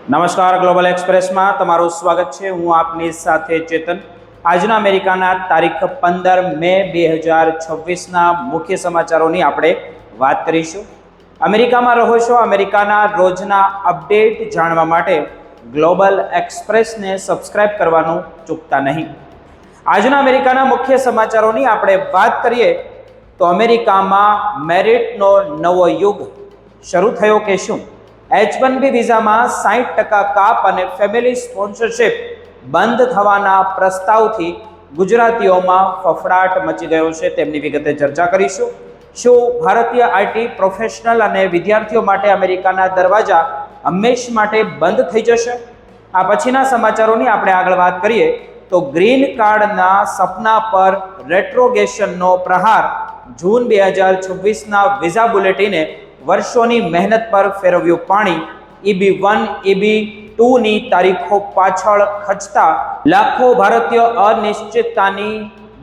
નમસ્કાર, ગ્લોબલ એક્સપ્રેસમાં તમારું સ્વાગત છે. હું આપની સાથે ચેતન. આજના અમેરિકાના તારીખ 15 મે 2026ના મુખ્ય સમાચારોની આપણે વાત કરીશું. અમેરિકામાં રહો છો, અમેરિકાના રોજના અપડેટ જાણવા માટે ગ્લોબલ એક્સપ્રેસને સબસ્ક્રાઇબ કરવાનું ચૂકતા નહીં. આજના અમેરિકાના મુખ્ય સમાચારોની આપણે વાત કરીએ તો અમેરિકામાં મેરિટનો નવો યુગ શરૂ થયો કે શું? H-1B વિઝામાં 60% કાપ અને ફેમિલી સ્પોન્સરશિપ બંધ થવાના પ્રસ્તાવથી ગુજરાતીઓમાં ફફડાટ મચી ગયો છે. તેમની વિગતે ચર્ચા કરીશું. શું ભારતીય આઈટી પ્રોફેશનલ અને વિદ્યાર્થીઓ માટે અમેરિકાના દરવાજા હંમેશ માટે બંધ થઈ જશે? આ પછીના સમાચારોની આપણે આગળ વાત કરીએ તો ગ્રીન કાર્ડના સપના પર રેટ્રોગેશનનો પ્રહાર. જૂન 2026ના વિઝા બુલેટિને વર્ષોની મહેનત પર ફેરવ્યું પાણી. EB1 EB2ની તારીખો પાછળ ખચતા લાખો ભારતીય અનિશ્ચિતતાની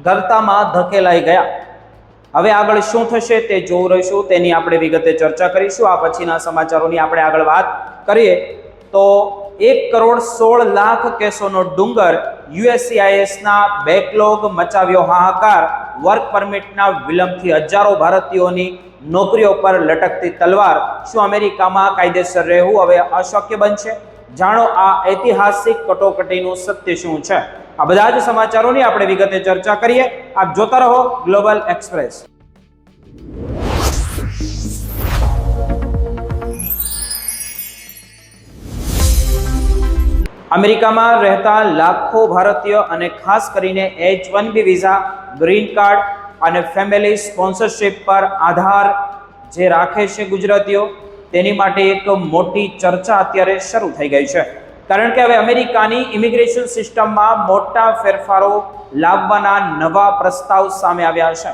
ગર્તામાં ધકેલાઈ ગયા. હવે આગળ શું થશે તે જોવું રહીશું, તેની આપણે વિગતે ચર્ચા કરીશું. આ પછીના સમાચારોની આપણે આગળ વાત કરીએ તો 1,16,00,000 કેસોનો ડુંગર. USCISના બેકલોગ મચાવ્યો હાહાકાર. વર્ક પરમિટના વિલંબથી હજારો ભારતીયોની નોકરીઓ પર લટકતી તલવાર. શું અમેરિકામાં કાયદેસર રહેવું હવે અશક્ય બનશે? જાણો આ ઐતિહાસિક કટોકટીનું સત્ય શું છે. આ બધા જ સમાચારોની આપણે વિગતે ચર્ચા કરીએ. આપ જોતા રહો ગ્લોબલ એક્સપ્રેસ. અમેરિકામાં રહેતા લાખો ભારતીય અને ખાસ કરીને H-1B વિઝા, ગ્રીન કાર્ડ અને ફેમિલી સ્પોન્સરશિપ પર આધાર જે રાખે છે ગુજરાતીઓ, તેની માટે એક મોટી ચર્ચા અત્યારે શરૂ થઈ ગઈ છે. કારણ કે હવે અમેરિકાની ઇમિગ્રેશન સિસ્ટમમાં મોટા ફેરફારો લાવવાના નવા પ્રસ્તાવ સામે આવ્યા છે.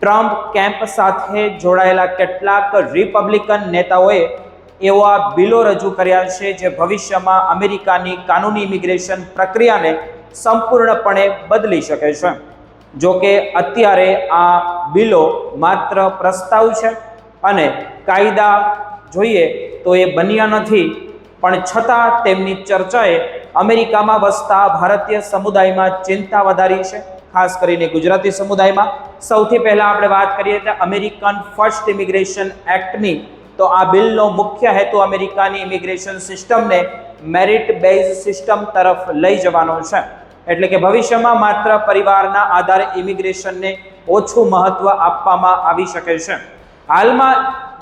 ટ્રમ્પ કેમ્પ સાથે જોડાયેલા કેટલાક રિપબ્લિકન નેતાઓએ એવા બિલો રજૂ કર્યા છે જે ભવિષ્યમાં અમેરિકાની કાનૂની ઇમિગ્રેશન પ્રક્રિયાને સંપૂર્ણપણે બદલી શકે છે. જો કે અત્યારે આ બિલો માત્ર પ્રસ્તાવ છે અને કાયદા જોઈએ તો એ બન્યા નથી, પણ છતાં તેમની ચર્ચાએ અમેરિકામાં વસતા ભારતીય સમુદાયમાં ચિંતા વધારી છે, ખાસ કરીને ગુજરાતી સમુદાયમાં. સૌથી પહેલા આપણે વાત કરીએ તો અમેરિકન ફર્સ્ટ ઇમિગ્રેશન એક્ટની, તો આ બિલનો મુખ્ય હેતુ અમેરિકાની ઇમિગ્રેશન સિસ્ટમને મેરિટ બેઝ સિસ્ટમ તરફ લઈ જવાનો છે. એટલે કે ભવિષ્યમાં માત્ર પરિવારના આધારે ઇમિગ્રેશનને ઓછું મહત્વ આપવામાં આવી શકે છે. હાલમાં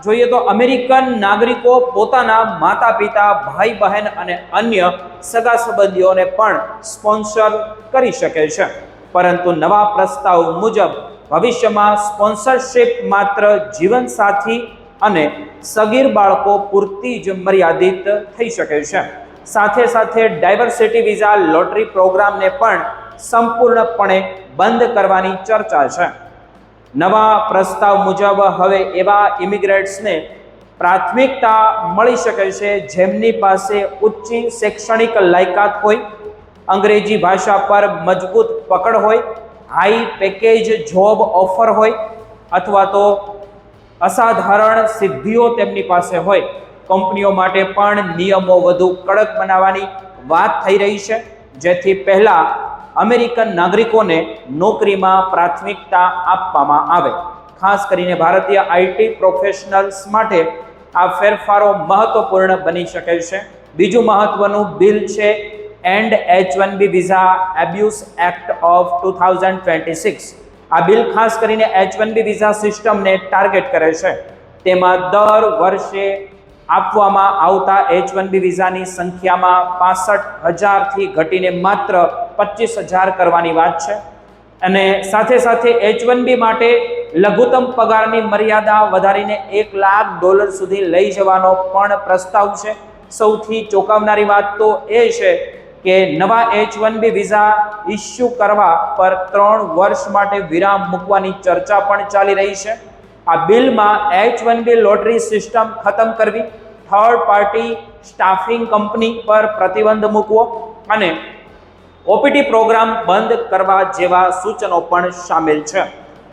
જોઈએ તો અમેરિકન નાગરિકો પોતાના માતા પિતા, ભાઈ બહેન અને અન્ય સગા સંબંધીઓને પણ સ્પોન્સર કરી શકે છે, પરંતુ નવા પ્રસ્તાવ મુજબ ભવિષ્યમાં સ્પોન્સરશિપ માત્ર જીવનસાથી અને સગીર બાળકો પૂરતી જ મર્યાદિત થઈ શકે છે. સાથે સાથે ડાયવર્સિટી વિઝા લોટરી પ્રોગ્રામને પણ સંપૂર્ણપણે બંધ કરવાની ચર્ચા છે. નવા પ્રસ્તાવ મુજબ હવે એવા ઇમિગ્રન્ટ્સને પ્રાથમિકતા મળી શકે છે જેમની પાસે ઊંચી શૈક્ષણિક લાયકાત હોય, અંગ્રેજી ભાષા પર મજબૂત પકડ હોય, હાઈ પેકેજ જોબ ઓફર હોય અથવા તો અસાધારણ સિદ્ધિઓ તેમની પાસે હોય. કંપનીઓ માટે પણ નિયમો વધુ કડક બનાવવાની વાત થઈ રહી છે, જેથી પહેલા અમેરિકન નાગરિકોને નોકરીમાં પ્રાથમિકતા આપવામાં આવે. ખાસ કરીને ભારતીય આઈટી પ્રોફેશનલ્સ માટે આ ફેરફારો મહત્વપૂર્ણ બની શકે છે. બીજું મહત્વનું બિલ છે and H-1B visa abuse act of 2026. આ બિલ ખાસ કરીને H-1B વિઝા સિસ્ટમને ટાર્ગેટ કરે છે. તેમાં દર વર્ષે આપવામાં આવતા H-1B વિઝાની સંખ્યામાં 65,000થી ઘટીને માત્ર 25,000 કરવાની વાત છે. અને સાથે સાથે H-1B માટે લઘુત્તમ પગારની મર્યાદા વધારીને $1,00,000 સુધી લઈ જવાનો પણ પ્રસ્તાવ છે. સૌથી ચોંકાવનારી વાત તો એ છે કે નવા H-1B વિઝા ઇસ્યુ કરવા પર 3 વર્ષ માટે વિરામ મૂકવાની ચર્ચા પણ ચાલી રહી છે. આ બિલમાં H-1B લોટરી સિસ્ટમ ખતમ કરવી, થર્ડ પાર્ટી સ્ટાફિંગ કંપની પર પ્રતિબંધ મૂકવો અને ઓપીટી પ્રોગ્રામ બંધ કરવા જેવા સૂચનો પણ સામેલ છે.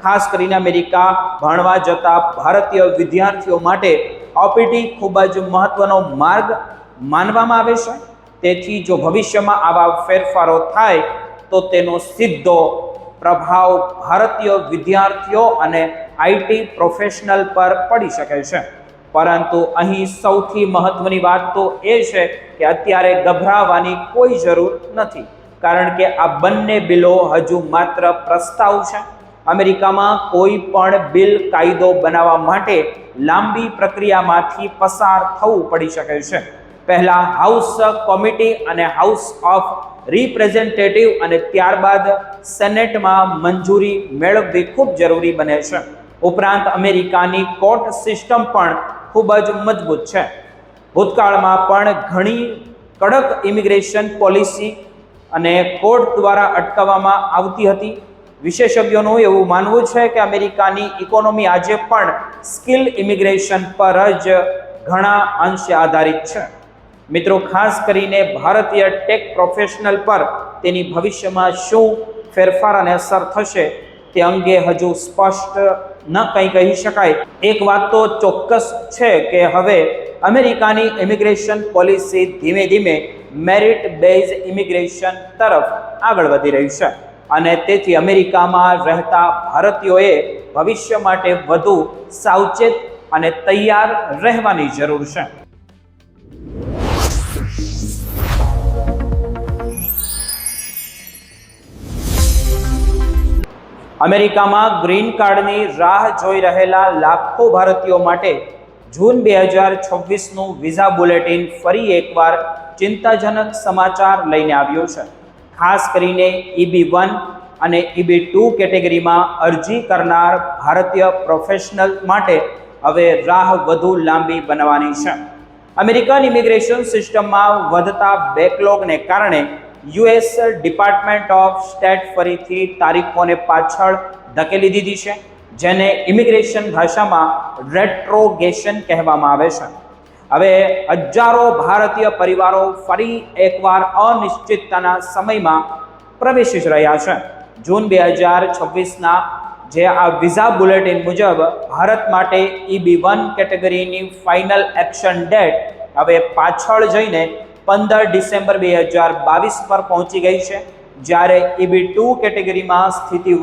ખાસ કરીને અમેરિકા ભણવા જતા ભારતીય વિદ્યાર્થીઓ માટે ઓપીટી ખૂબ જ મહત્વનો માર્ગ માનવામાં આવે છે। તેથી જો ભવિષ્યમાં આવા ફેરફારો થાય તો તેનો સીધો પ્રભાવ ભારતીય વિદ્યાર્થીઓ અને આઈટી પ્રોફેશનલ પર પડી શકે છે। પરંતુ અહીં સૌથી મહત્વની વાત તો એ છે કે અત્યારે ગભરાવાની કોઈ જરૂર નથી, કારણ કે આ બંને બિલો હજુ માત્ર પ્રસ્તાવ છે। અમેરિકામાં કોઈ પણ બિલ કાયદો બનાવવા માટે લાંબી પ્રક્રિયામાંથી પસાર થવું પડી શકે છે। પહેલા હાઉસ કોમિટી અને હાઉસ ઓફ રિપ્રેઝેન્ટેટિવ અને ત્યારબાદ સેનેટમાં મંજૂરી મેળવવી ખૂબ જરૂરી બને છે। ઉપરાંત અમેરિકાની કોર્ટ સિસ્ટમ પણ ખૂબ જ મજબૂત છે। ભૂતકાળમાં પણ ઘણી કડક ઇમિગ્રેશન પોલિસી અને કોર્ટ દ્વારા અટકાવવામાં આવતી હતી। વિશેષજ્ઞોનું એવું માનવું છે કે અમેરિકાની ઇકોનોમી આજે પણ સ્કિલ ઇમિગ્રેશન પર જ ઘણા અંશે આધારિત છે। મિત્રો, ખાસ કરીને ભારતીય ટેક પ્રોફેશનલ પર તેની ભવિષ્યમાં શું ફેરફાર અને અસર થશે તે અંગે હજુ સ્પષ્ટ ન કંઈ કહી શકાય। એક વાત તો ચોક્કસ છે કે હવે અમેરિકાની ઇમિગ્રેશન પોલિસી ધીમે ધીમે મેરિટ બેઝ ઇમિગ્રેશન તરફ આગળ વધી રહી છે અને તેથી અમેરિકામાં રહેતા ભારતીયોએ ભવિષ્ય માટે વધુ સાવચેત અને તૈયાર રહેવાની જરૂર છે। અમેરિકામાં ગ્રીન કાર્ડની રાહ જોઈ રહેલા લાખો ભારતીયો માટે જૂન 2026નું વિઝા બુલેટિન ફરી એકવાર ચિંતાજનક સમાચાર લઈને આવ્યું છે। ખાસ કરીને EB1 અને EB2 કેટેગરીમાં અરજી કરનાર ભારતીય પ્રોફેશનલ માટે હવે રાહ વધુ લાંબી બનવાની છે। અમેરિકન ઇમિગ્રેશન સિસ્ટમમાં વધતા બેકલોગને કારણે યુએસ ડિપાર્ટમેન્ટ ઓફ સ્ટેટ ફરીથી તારીખોને પાછળ ધકેલી દીધી છે, જેને ઇમિગ્રેશન ભાષામાં રેટ્રોગેશન કહેવામાં આવે છે। હવે હજારો ભારતીય પરિવારો ફરી એકવાર અનિશ્ચિતતાના સમયમાં પ્રવેશી રહ્યા છે। જૂન 2026ના જે આ વિઝા બુલેટિન મુજબ ભારત માટે EB1 કેટેગરીની ફાઇનલ એક્શન ડેટ હવે પાછળ જઈને 15 ડિસેમ્બર 2022 પર પહોંચી ગઈ છે, જ્યારે EB2 કેટેગરીમાં સ્થિતિ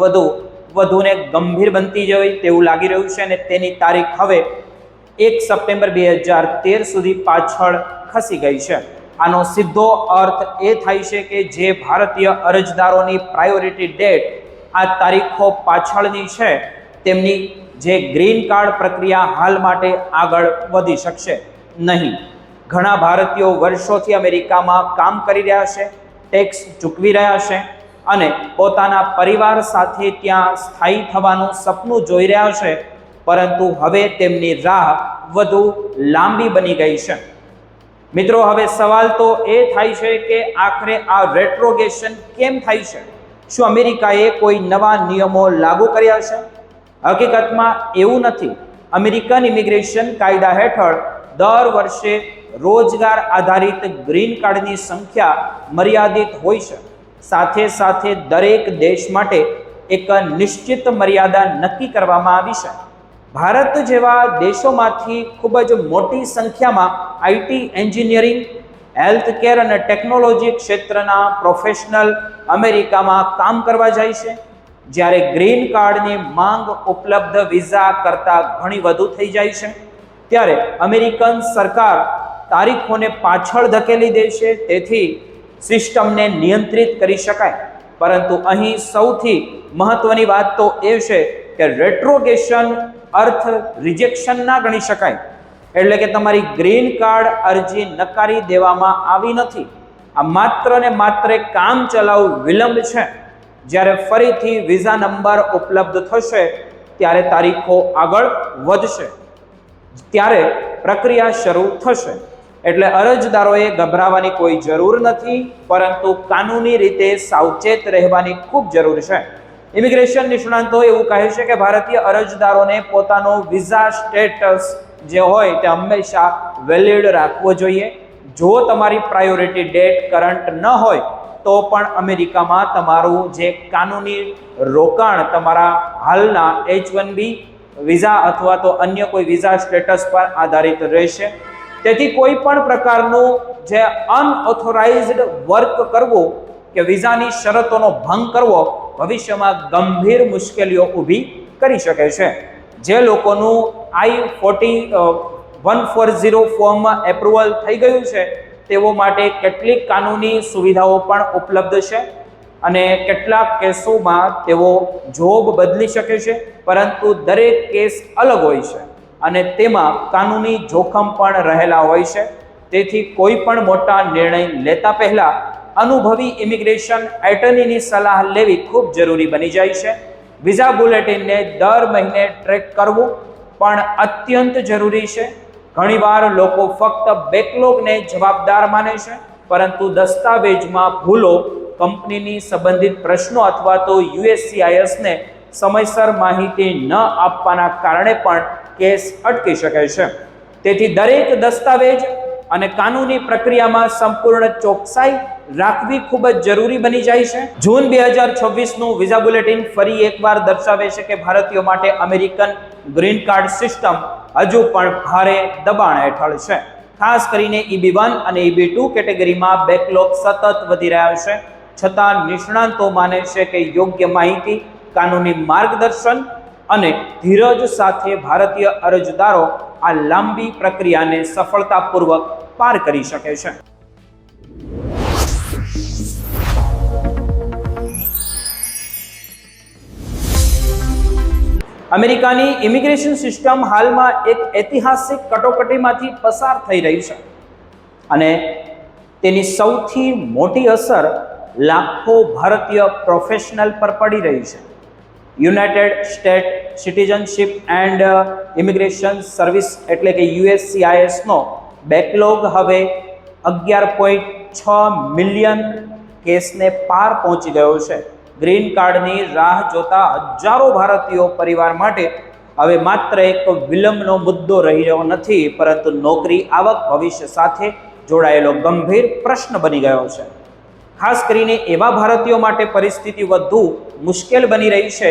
વધુને ગંભીર બનતી હોય તેવું લાગી રહ્યું છે અને તેની તારીખ હવે 1 સપ્ટેમ્બર 2013 સુધી પાછળ ખસી ગઈ છે। આનો સીધો અર્થ એ થાય છે કે જે ભારતીય અરજદારોની પ્રાયોરિટી ડેટ આ તારીખો પાછળની છે તેમની જે ગ્રીન કાર્ડ પ્રક્રિયા હાલ માટે આગળ વધી શકશે નહીં। ઘણા ભારતીયો વર્ષોથી અમેરિકામાં કામ કરી રહ્યા છે, ટેક્સ ચૂકવી રહ્યા છે અને પોતાના પરિવાર સાથે ત્યાં સ્થાયી થવાનું સપનું જોઈ રહ્યા છે, પરંતુ હવે તેમની રાહ વધુ લાંબી બની ગઈ છે। મિત્રો, હવે સવાલ તો એ થાય છે કે આખરે આ રેટ્રોગેશન કેમ થાય છે? શું અમેરિકાએ કોઈ નવા નિયમો લાગુ કર્યા છે? હકીકતમાં એવું નથી। અમેરિકન ઇમિગ્રેશન કાયદા હેઠળ દર વર્ષે રોજગાર આધારિત ગ્રીન કાર્ડની સંખ્યા મર્યાદિત હોય છે। સાથે સાથે દરેક દેશ માટે એક નિશ્ચિત મર્યાદા નક્કી કરવામાં આવી છે। ભારત જેવા દેશોમાંથી ખૂબ જ મોટી સંખ્યામાં આઈટી, એન્જિનિયરિંગ, હેલ્થકેર અને ટેકનોલોજી ક્ષેત્રના પ્રોફેશનલ અમેરિકામાં કામ કરવા જાય છે, જ્યારે ગ્રીન કાર્ડની માંગ ઉપલબ્ધ વિઝા કરતાં ઘણી વધુ થઈ જાય છે, ત્યારે અમેરિકન સરકાર તારીખોને પાછળ ધકેલી દે છે તેથી સિસ્ટમને નિયંત્રિત કરી શકાય। પરંતુ અહીં સૌથી મહત્વની વાત તો એ છે કે રેટ્રોગેશન અર્થ રિજેક્શન ના ગણી શકાય। એટલે કે તમારી ગ્રીન કાર્ડ અરજી નકારી દેવામાં આવી નથી। આ માત્ર ને માત્ર કામ ચલાઉ વિલંબ છે। જ્યારે ફરીથી વિઝા નંબર ઉપલબ્ધ થશે ત્યારે તારીખો આગળ વધશે, ત્યારે પ્રક્રિયા શરૂ થશે। એટલે અરજદારોએ ગભરાવાની કોઈ જરૂર નથી, પરંતુ કાનૂની રીતે સાવચેત રહેવાની ખૂબ જરૂર છે। ઇમિગ્રેશન નિષ્ણાંતો એવું કહે છે કે ભારતીય અરજદારોને પોતાનો વિઝા સ્ટેટસ જે હોય તે હંમેશા વેલિડ રાખવો જોઈએ। જો તમારી પ્રાયોરિટી ડેટ કરંટ ન હોય તો પણ અમેરિકામાં તમારું જે કાનૂની રોકાણ તમારા હાલના H1B વિઝા અથવા તો અન્ય કોઈ વિઝા સ્ટેટસ પર આધારિત રહેશે। તેથી કોઈ પણ પ્રકારનું જે અનઓથોરાઇઝડ વર્ક કરવું કે વિઝાની શરતોનો ભંગ કરવો ભવિષ્યમાં ગંભીર મુશ્કેલીઓ ઊભી કરી શકે છે. જે લોકોનું I-140 ફોર્મ એપ્રુવલ થઈ ગયું છે તેઓ માટે કેટલીક કાનૂની સુવિધાઓ પણ ઉપલબ્ધ છે અને કેટલાક કેસોમાં તેઓ જોબ બદલી શકે છે, પરંતુ દરેક કેસ અલગ હોય છે અને તેમાં કાનૂની જોખમ પણ રહેલા હોય છે. તેથી કોઈ પણ મોટા નિર્ણય લેતા પહેલા અનુભવી ઇમિગ્રેશન એટર્નીની સલાહ લેવી ખૂબ જરૂરી બની જાય છે. વિઝા બુલેટિનને દર મહિને ટ્રેક કરવું પણ અત્યંત જરૂરી છે. ઘણીવાર લોકો ફક્ત બેકલોગને જવાબદાર માને છે, પરંતુ દસ્તાવેજમાં ભૂલો, કંપનીની સંબંધિત પ્રશ્નો અથવા તો USCISને સમયસર માહિતી ન આપવાના કારણે પણ કેસ અટકી શકે છે. તેથી દરેક દસ્તાવેજ અને કાનૂની પ્રક્રિયામાં સંપૂર્ણ ચોકસાઈ રાખવી ખૂબ જ જરૂરી બની જાય છે. જૂન 2026નું વિઝા બુલેટિન ફરી એકવાર દર્શાવે છે કે ભારતીયો માટે અમેરિકન ગ્રીન કાર્ડ સિસ્ટમ હજુ પણ ભારે દબાણ હેઠળ છે. ખાસ કરીને EB1 અને EB2 કેટેગરીમાં બેકલોગ સતત વધી રહ્યા છે. છતાં નિષ્ણાંતો માને છે કે યોગ્ય માહિતી, કાનૂની માર્ગદર્શન અને ધીરજ સાથે ભારતીય અરજદારો આ લાંબી પ્રક્રિયાને સફળતાપૂર્વક પાર કરી શકે છે. અમેરિકાની ઇમિગ્રેશન સિસ્ટમ હાલમાં એક ઐતિહાસિક કટોકટીમાંથી પસાર થઈ રહી છે અને તેની સૌથી મોટી અસર લાખો ભારતીય પ્રોફેશનલ પર પડી રહી છે. United State citizenship and immigration service એટલે કે USCISનો બેકલોગ હવે 11.6 મિલિયન કેસને પાર પહોંચી ગયો છે. ગ્રીન કાર્ડની રાહ જોતા હજારો ભારતીયો પરિવાર માટે હવે માત્ર એક વિલંબનો મુદ્દો રહ્યો નથી, પરંતુ નોકરી, આવક, ભવિષ્ય સાથે જોડાયેલો ગંભીર પ્રશ્ન બની ગયો છે. ખાસ કરીને એવા ભારતીયો માટે પરિસ્થિતિ વધુ મુશ્કેલ બની રહી છે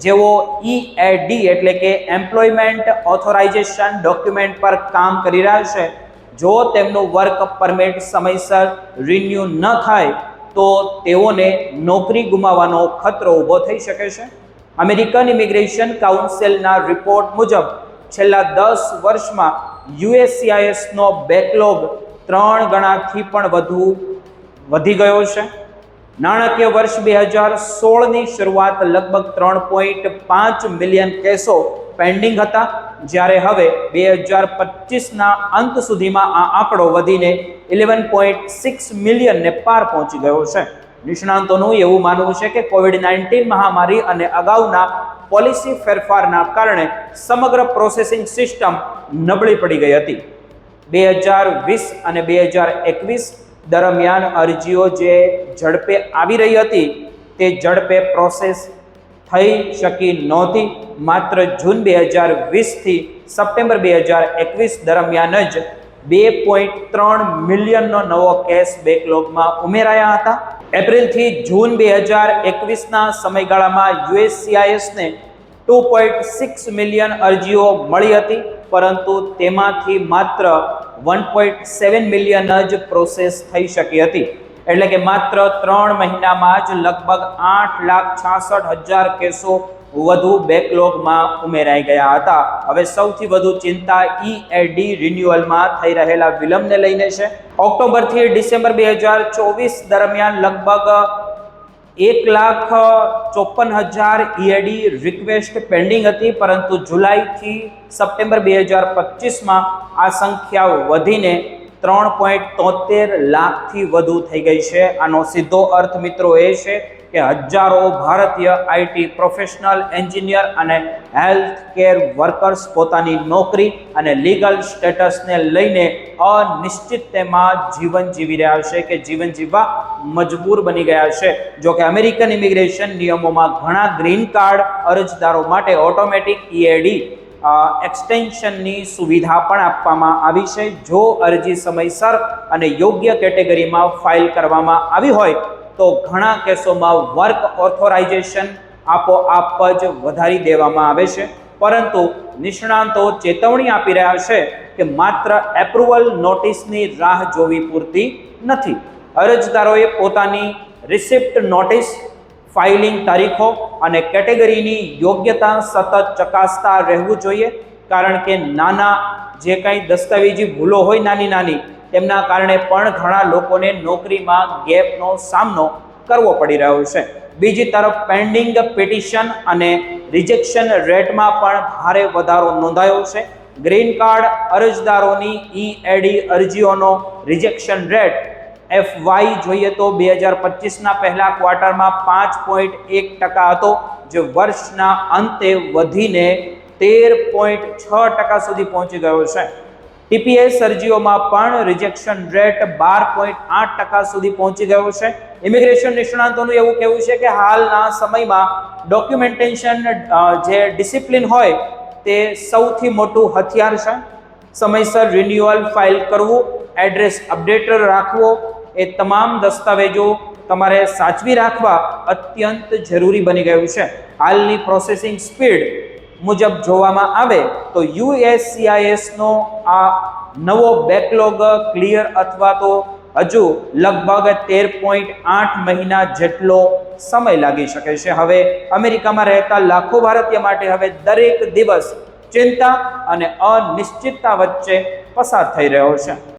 જેઓ EAD એટલે કે એમ્પ્લોયમેન્ટ ઓથોરાઇઝેશન ડોક્યુમેન્ટ પર કામ કરી રહ્યા છે. જો તેમનું વર્ક પરમિટ સમયસર રિન્યુ ન થાય તો તેઓને નોકરી ગુમાવવાનો ખતરો ઊભો થઈ શકે છે. અમેરિકન ઇમિગ્રેશન કાઉન્સિલના રિપોર્ટ મુજબ છેલ્લા 10 વર્ષમાં USCISનો બેકલોગ 3 ગણાથી પણ વધુ વધી ગયો છે. નાણાકીય વર્ષ 2016ની શરૂઆત લગભગ 3.5 મિલિયન કેસો પેન્ડિંગ હતા, જ્યારે હવે 2025ના અંત સુધીમાં આ આંકડો વધીને 11.6 મિલિયનને પાર પહોંચી ગયો છે. નિષ્ણાંતોનું એવું માનવું છે કે COVID-19 મહામારી અને અગાઉના પોલિસી ફેરફારના કારણે સમગ્ર પ્રોસેસિંગ સિસ્ટમ નબળી પડી ગઈ હતી. 2020 અને 2021 દરમિયાન અરજીઓ જે ઝડપે આવી રહી હતી તે ઝડપે પ્રોસેસ થઈ શકી નહોતી. માત્ર જૂન 2020થી સપ્ટેમ્બર 2021 દરમિયાન જ 2.3 મિલિયનનો નવો કેસ બેકલોગમાં ઉમેરાયા હતા. એપ્રિલથી જૂન 2021ના સમયગાળામાં USCISને 2.6 મિલિયન અરજીઓ મળી હતી, પરંતુ તેમાંથી માત્ર 1.7 મિલિયન જ પ્રોસેસ થઈ શકી હતી. એટલે કે માત્ર 3 મહિનામાં જ લગભગ 8,66,000 કેસો વધુ બેકલોગમાં ઉમેરાઈ ગયા હતા. હવે સૌથી વધુ ચિંતા EAD રિન્યુઅલમાં થઈ રહેલા વિલંબને લઈને છે. ઓક્ટોબરથી ડિસેમ્બર 2024 દરમિયાન લગભગ 1,54,000 EAD રિક્વેસ્ટ પેન્ડિંગ હતી, પરંતુ જુલાઈથી સપ્ટેમ્બર 2025માં આ સંખ્યા વધીને 3.73 લાખથી વધુ થઈ ગઈ છે. આનો સીધો અર્થ મિત્રો એ છે કે હજારો ભારતીય IT પ્રોફેશનલ, એન્જિનિયર અને હેલ્થ કેર વર્કર્સ પોતાની નોકરી અને લીગલ સ્ટેટસને લઈને અનિશ્ચિતતામાં જીવન જીવી રહ્યા છે કે જીવન જીવવા મજબૂર બની ગયા છે. જો કે અમેરિકન ઇમિગ્રેશન નિયમોમાં ઘણા ગ્રીન કાર્ડ અરજદારો માટે ઓટોમેટિક EAD એક્સટેન્શનની સુવિધા પણ આપવામાં આવી છે. જો અરજી સમયસર અને યોગ્ય કેટેગરીમાં ફાઇલ કરવામાં આવી હોય તો ઘણા કેસોમાં વર્ક ઓથોરાઇઝેશન આપોઆપ જ વધારી દેવામાં આવે છે. પરંતુ નિષ્ણાંતો ચેતવણી આપી રહ્યા છે કે માત્ર એપ્રુવલ નોટિસની રાહ જોવી પૂરતી નથી. અરજદારોએ પોતાની રિસિપ્ટ નોટિસ, ફાઇલિંગ તારીખો અને કેટેગરીની યોગ્યતા સતત ચકાસતા રહેવું જોઈએ, કારણ કે નાના જે કંઈ દસ્તાવેજી ભૂલો હોય નાની તેમના કારણે પણ ઘણા લોકોને નોકરીમાં ગેપનો સામનો કરવો પડી રહ્યો છે. બીજી તરફ પેન્ડિંગ પિટિશન અને રિજેક્શન રેટમાં પણ ભારે વધારો નોંધાયો છે. ગ્રીન કાર્ડ અરજદારોની EAD અરજીઓનો રિજેક્શન રેટ FY જોઈએ તો 2025ના પહેલા ક્વાર્ટરમાં 5.1% હતો, જે વર્ષના અંતે વધીને 13.6% સુધી પહોંચી ગયો છે. TPS અરજીઓમાં પણ રિજેક્શન રેટ 12.8% સુધી પહોંચી ગયો છે. ઇમિગ્રેશન નિષ્ણાંતોનું એવું કહેવું છે કે હાલના સમયમાં ડોક્યુમેન્ટેશન જે ડિસિપ્લિન હોય તે સૌથી મોટું હથિયાર છે. સમયસર રિન્યુઅલ ફાઇલ કરવું, એડ્રેસ અપડેટેડ રાખવો, એ તમામ દસ્તાવેજો તમારે સાચવી રાખવા અત્યંત જરૂરી બની ગયું છે. હાલની પ્રોસેસિંગ સ્પીડ મુજબ જોવામાં આવે તો USCISનો આ નવો બેકલોગ ક્લિયર અથવા તો હજુ લગભગ 13.8 મહિના જેટલો સમય લાગી શકે છે. હવે અમેરિકામાં રહેતા લાખો ભારતીય માટે હવે દરેક દિવસ ચિંતા અને અનિશ્ચિતતા વચ્ચે પસાર થઈ રહ્યો છે.